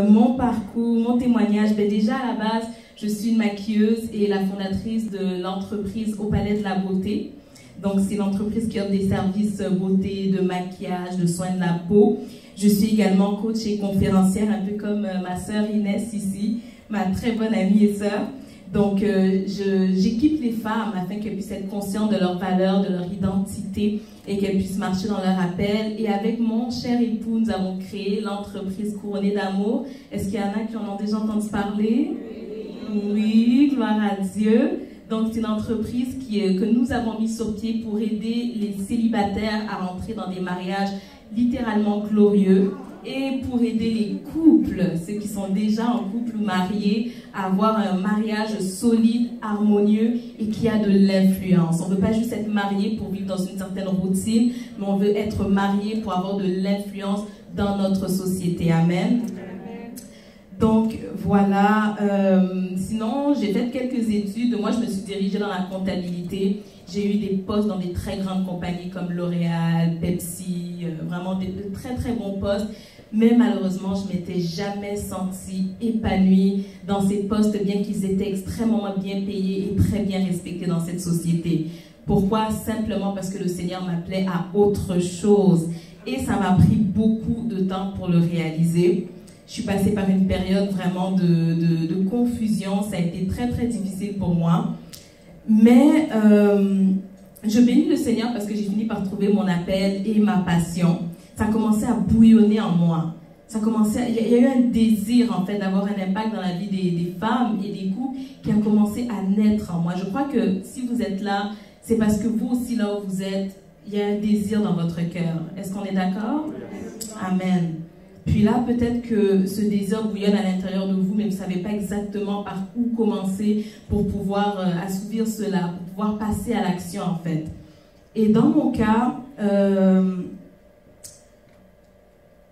mon parcours, mon témoignage, ben déjà à la base, je suis une maquilleuse et la fondatrice de l'entreprise Au Palais de la Beauté. Donc c'est une entreprise qui offre des services beauté, de maquillage, de soins de la peau. Je suis également coach et conférencière, un peu comme ma sœur Inès ici, ma très bonne amie et sœur. Donc j'équipe les femmes afin qu'elles puissent être conscientes de leurs valeurs, de leur identité et qu'elles puissent marcher dans leur appel. Et avec mon cher époux, nous avons créé l'entreprise Couronnée d'amour. Est-ce qu'il y en a qui en ont déjà entendu parler? Oui, gloire à Dieu. Donc, c'est une entreprise que nous avons mis sur pied pour aider les célibataires à rentrer dans des mariages littéralement glorieux et pour aider les couples, ceux qui sont déjà en couple ou mariés, à avoir un mariage solide, harmonieux et qui a de l'influence. On ne veut pas juste être marié pour vivre dans une certaine routine, mais on veut être marié pour avoir de l'influence dans notre société. Amen. Donc voilà, sinon j'ai fait quelques études. Moi je me suis dirigée dans la comptabilité. J'ai eu des postes dans des très grandes compagnies comme L'Oréal, Pepsi, vraiment de très très bons postes. Mais malheureusement je m'étais jamais sentie épanouie dans ces postes, bien qu'ils étaient extrêmement bien payés et très bien respectés dans cette société. Pourquoi? Simplement parce que le Seigneur m'appelait à autre chose. Et ça m'a pris beaucoup de temps pour le réaliser. Je suis passée par une période vraiment de confusion. Ça a été très, très difficile pour moi. Mais je bénis le Seigneur parce que j'ai fini par trouver mon appel et ma passion. Ça a commencé à bouillonner en moi. Il y a eu un désir, en fait, d'avoir un impact dans la vie des femmes et des couples qui a commencé à naître en moi. Je crois que si vous êtes là, c'est parce que vous aussi, là où vous êtes, il y a un désir dans votre cœur. Est-ce qu'on est d'accord? Amen. Puis là, peut-être que ce désir bouillonne à l'intérieur de vous, mais vous ne savez pas exactement par où commencer pour pouvoir assouvir cela, pour pouvoir passer à l'action, en fait. Et dans mon cas,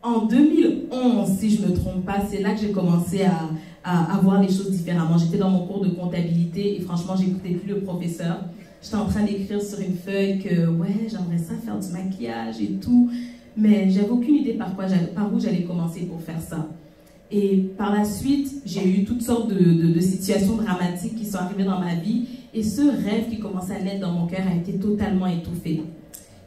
en 2011, si je ne me trompe pas, c'est là que j'ai commencé à voir les choses différemment. J'étais dans mon cours de comptabilité et franchement, j'écoutais plus le professeur. J'étais en train d'écrire sur une feuille que, ouais, j'aimerais ça faire du maquillage et tout. Mais j'avais aucune idée par où j'allais commencer pour faire ça. Et par la suite, j'ai eu toutes sortes de situations dramatiques qui sont arrivées dans ma vie. Et ce rêve qui commençait à naître dans mon cœur a été totalement étouffé.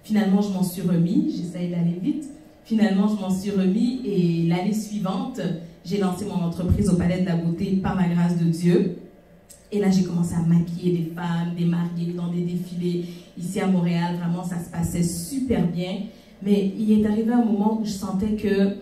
Finalement, je m'en suis remis. J'essaye d'aller vite. Finalement, je m'en suis remis. Et l'année suivante, j'ai lancé mon entreprise Au Palais de la Beauté par la grâce de Dieu. Et là, j'ai commencé à maquiller des femmes, des mariés dans des défilés. Ici à Montréal, vraiment, ça se passait super bien. Mais il est arrivé un moment où je sentais que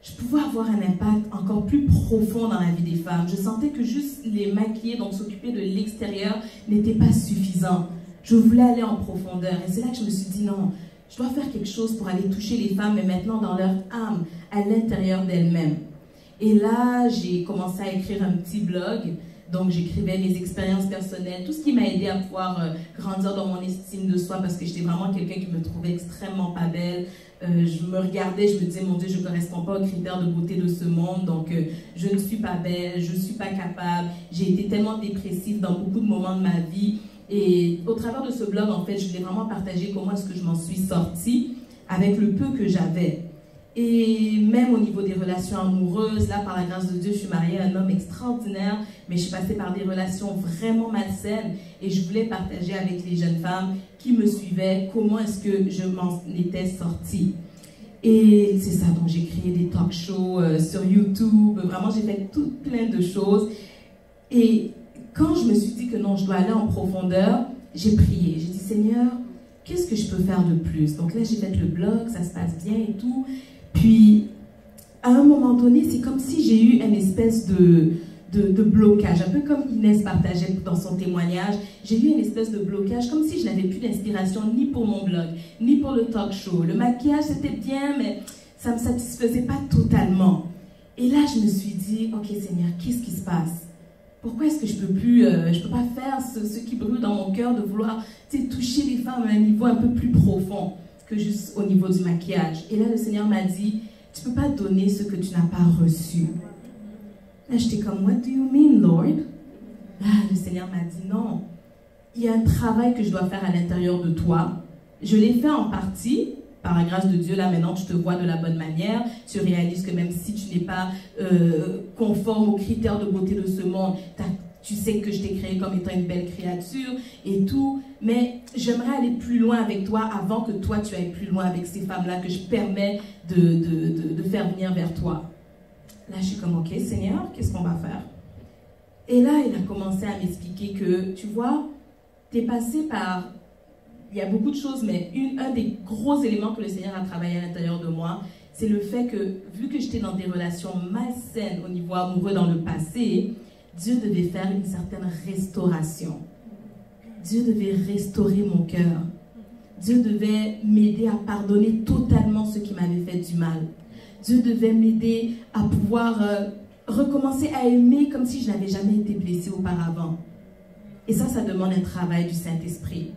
je pouvais avoir un impact encore plus profond dans la vie des femmes. Je sentais que juste les maquiller, donc s'occuper de l'extérieur, n'était pas suffisant. Je voulais aller en profondeur. Et c'est là que je me suis dit, non, je dois faire quelque chose pour aller toucher les femmes, mais maintenant dans leur âme, à l'intérieur d'elles-mêmes. Et là, j'ai commencé à écrire un petit blog. Donc, j'écrivais mes expériences personnelles, tout ce qui m'a aidé à pouvoir grandir dans mon estime de soi parce que j'étais vraiment quelqu'un qui me trouvait extrêmement pas belle. Je me regardais, je me disais, mon Dieu, je ne corresponds pas aux critères de beauté de ce monde, donc je ne suis pas belle, je ne suis pas capable. J'ai été tellement dépressive dans beaucoup de moments de ma vie. Et au travers de ce blog, en fait, je voulais vraiment partager comment est-ce que je m'en suis sortie avec le peu que j'avais. Et même au niveau des relations amoureuses, là, par la grâce de Dieu, je suis mariée à un homme extraordinaire, mais je suis passée par des relations vraiment malsaines et je voulais partager avec les jeunes femmes qui me suivaient comment est-ce que je m'en étais sortie. Et c'est ça, donc j'ai créé des talk shows sur YouTube, vraiment j'ai fait tout plein de choses. Et quand je me suis dit que non, je dois aller en profondeur, j'ai prié, j'ai dit Seigneur, qu'est-ce que je peux faire de plus? Donc là, j'ai fait le blog, ça se passe bien et tout. Puis, à un moment donné, c'est comme si j'ai eu une espèce de blocage, un peu comme Inès partageait dans son témoignage. J'ai eu une espèce de blocage, comme si je n'avais plus d'inspiration ni pour mon blog, ni pour le talk show. Le maquillage, c'était bien, mais ça ne me satisfaisait pas totalement. Et là, je me suis dit, ok Seigneur, qu'est-ce qui se passe? Pourquoi est-ce que je peux pas faire ce qui brûle dans mon cœur de vouloir toucher les femmes à un niveau un peu plus profond que juste au niveau du maquillage. Et là, le Seigneur m'a dit, tu ne peux pas donner ce que tu n'as pas reçu. Là, j'étais comme, what do you mean, Lord? Là, le Seigneur m'a dit, non, il y a un travail que je dois faire à l'intérieur de toi. Je l'ai fait en partie, par la grâce de Dieu, là maintenant tu te vois de la bonne manière, tu réalises que même si tu n'es pas conforme aux critères de beauté de ce monde, tu sais que je t'ai créé comme étant une belle créature et tout, mais j'aimerais aller plus loin avec toi avant que toi tu ailles plus loin avec ces femmes-là que je permets de faire venir vers toi. Là je suis comme ok Seigneur, qu'est-ce qu'on va faire? Et là il a commencé à m'expliquer que tu vois, tu es passé par... Il y a beaucoup de choses, mais un des gros éléments que le Seigneur a travaillé à l'intérieur de moi, c'est le fait que, vu que j'étais dans des relations malsaines au niveau amoureux dans le passé, Dieu devait faire une certaine restauration. Dieu devait restaurer mon cœur. Dieu devait m'aider à pardonner totalement ceux qui m'avaient fait du mal. Dieu devait m'aider à pouvoir recommencer à aimer comme si je n'avais jamais été blessée auparavant. Et ça demande un travail du Saint-Esprit.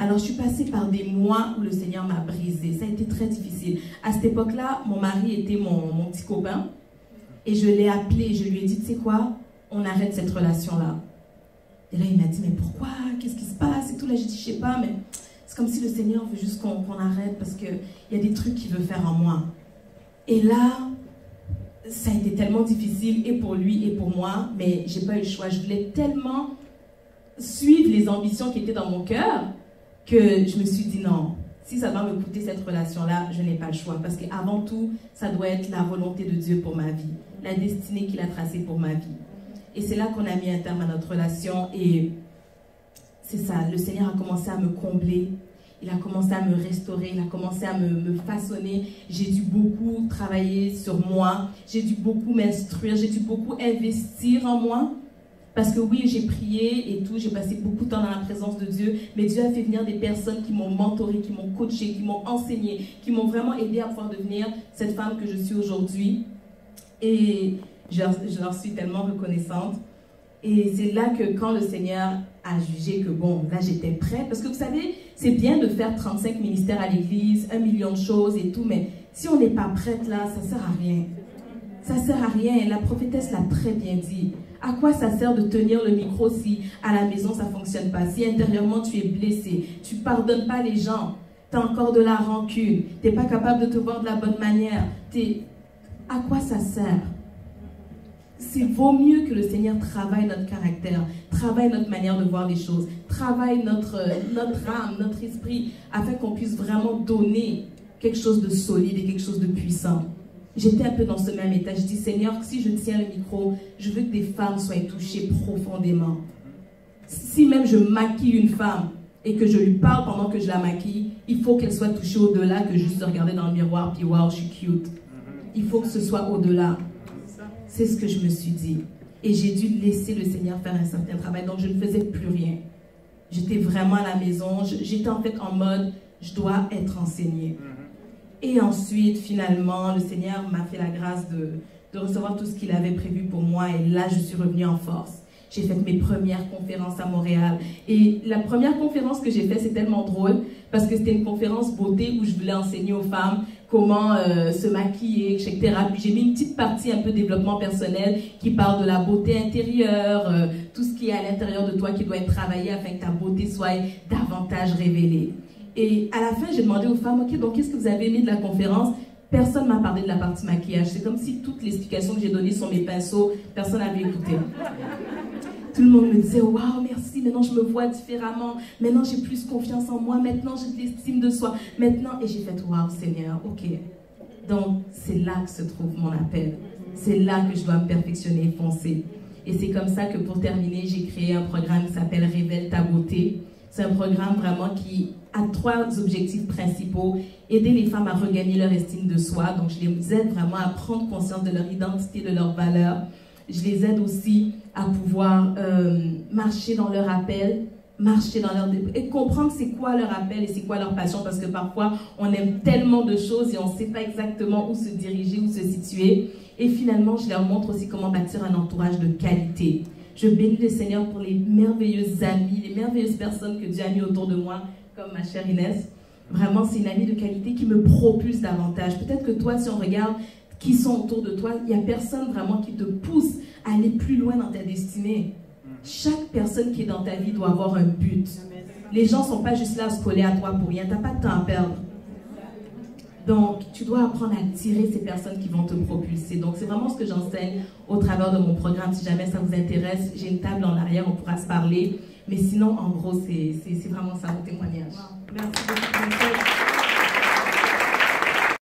Alors, je suis passée par des mois où le Seigneur m'a brisée. Ça a été très difficile. À cette époque-là, mon mari était mon petit copain. Et je l'ai appelé, je lui ai dit, tu sais quoi, on arrête cette relation-là. Et là, il m'a dit, mais pourquoi? Qu'est-ce qui se passe? Et tout, là, j'ai dit, je sais pas, mais c'est comme si le Seigneur veut juste qu'on arrête parce qu'il y a des trucs qu'il veut faire en moi. Et là, ça a été tellement difficile, et pour lui et pour moi, mais j'ai pas eu le choix. Je voulais tellement suivre les ambitions qui étaient dans mon cœur que je me suis dit non, si ça va me coûter cette relation-là, je n'ai pas le choix. Parce qu'avant tout, ça doit être la volonté de Dieu pour ma vie, la destinée qu'il a tracée pour ma vie. Et c'est là qu'on a mis un terme à notre relation. Et c'est ça, le Seigneur a commencé à me combler, il a commencé à me restaurer, il a commencé à me façonner. J'ai dû beaucoup travailler sur moi, j'ai dû beaucoup m'instruire, j'ai dû beaucoup investir en moi. Parce que oui, j'ai prié et tout, j'ai passé beaucoup de temps dans la présence de Dieu, mais Dieu a fait venir des personnes qui m'ont mentoré, qui m'ont coaché, qui m'ont enseigné, qui m'ont vraiment aidé à pouvoir devenir cette femme que je suis aujourd'hui. Et je leur suis tellement reconnaissante. Et c'est là que quand le Seigneur a jugé que bon, là j'étais prête, parce que vous savez, c'est bien de faire 35 ministères à l'église, 1 million de choses et tout, mais si on n'est pas prête là, ça sert à rien. Ça sert à rien. La prophétesse l'a très bien dit. À quoi ça sert de tenir le micro si à la maison ça ne fonctionne pas, si intérieurement tu es blessé, tu ne pardonnes pas les gens, tu as encore de la rancune, tu n'es pas capable de te voir de la bonne manière. À quoi ça sert? C'est vaut mieux que le Seigneur travaille notre caractère, travaille notre manière de voir les choses, travaille notre âme, notre esprit, afin qu'on puisse vraiment donner quelque chose de solide et quelque chose de puissant. J'étais un peu dans ce même état. Je dis, Seigneur, si je tiens le micro, je veux que des femmes soient touchées profondément. Si même je maquille une femme et que je lui parle pendant que je la maquille, il faut qu'elle soit touchée au-delà que juste de regarder dans le miroir puis wow, je suis cute. Il faut que ce soit au-delà. C'est ce que je me suis dit. Et j'ai dû laisser le Seigneur faire un certain travail. Donc je ne faisais plus rien. J'étais vraiment à la maison. J'étais en fait en mode, je dois être enseignée. Et ensuite, finalement, le Seigneur m'a fait la grâce de recevoir tout ce qu'il avait prévu pour moi. Et là, je suis revenue en force. J'ai fait mes premières conférences à Montréal. Et la première conférence que j'ai faite, c'est tellement drôle parce que c'était une conférence beauté où je voulais enseigner aux femmes comment se maquiller, etc. Puis j'ai mis une petite partie un peu développement personnel qui parle de la beauté intérieure, tout ce qui est à l'intérieur de toi qui doit être travaillé afin que ta beauté soit davantage révélée. Et à la fin, j'ai demandé aux femmes, ok, donc qu'est-ce que vous avez aimé de la conférence? Personne ne m'a parlé de la partie maquillage. C'est comme si toutes les explications que j'ai données sur mes pinceaux, personne n'avait écouté. Tout le monde me disait, waouh, merci, maintenant je me vois différemment. Maintenant j'ai plus confiance en moi. Maintenant j'ai de l'estime de soi. Maintenant, et j'ai fait, waouh, Seigneur, ok. Donc c'est là que se trouve mon appel. C'est là que je dois me perfectionner et foncer. Et c'est comme ça que pour terminer, j'ai créé un programme qui s'appelle Révèle ta beauté. C'est un programme vraiment qui a 3 objectifs principaux. Aider les femmes à regagner leur estime de soi. Donc, je les aide vraiment à prendre conscience de leur identité, de leurs valeurs. Je les aide aussi à pouvoir marcher dans leur appel, marcher dans leur... et comprendre c'est quoi leur appel et c'est quoi leur passion. Parce que parfois, on aime tellement de choses et on ne sait pas exactement où se diriger, où se situer. Et finalement, je leur montre aussi comment bâtir un entourage de qualité. Je bénis le Seigneur pour les merveilleuses amies, les merveilleuses personnes que Dieu a mis autour de moi, comme ma chère Inès. Vraiment, c'est une amie de qualité qui me propulse davantage. Peut-être que toi, si on regarde qui sont autour de toi, il n'y a personne vraiment qui te pousse à aller plus loin dans ta destinée. Chaque personne qui est dans ta vie doit avoir un but. Les gens ne sont pas juste là à se coller à toi pour rien. Tu n'as pas de temps à perdre. Donc, tu dois apprendre à attirer ces personnes qui vont te propulser. Donc, c'est vraiment ce que j'enseigne au travers de mon programme. Si jamais ça vous intéresse, j'ai une table en arrière, on pourra se parler. Mais sinon, en gros, c'est vraiment ça mon témoignage. Wow. Merci.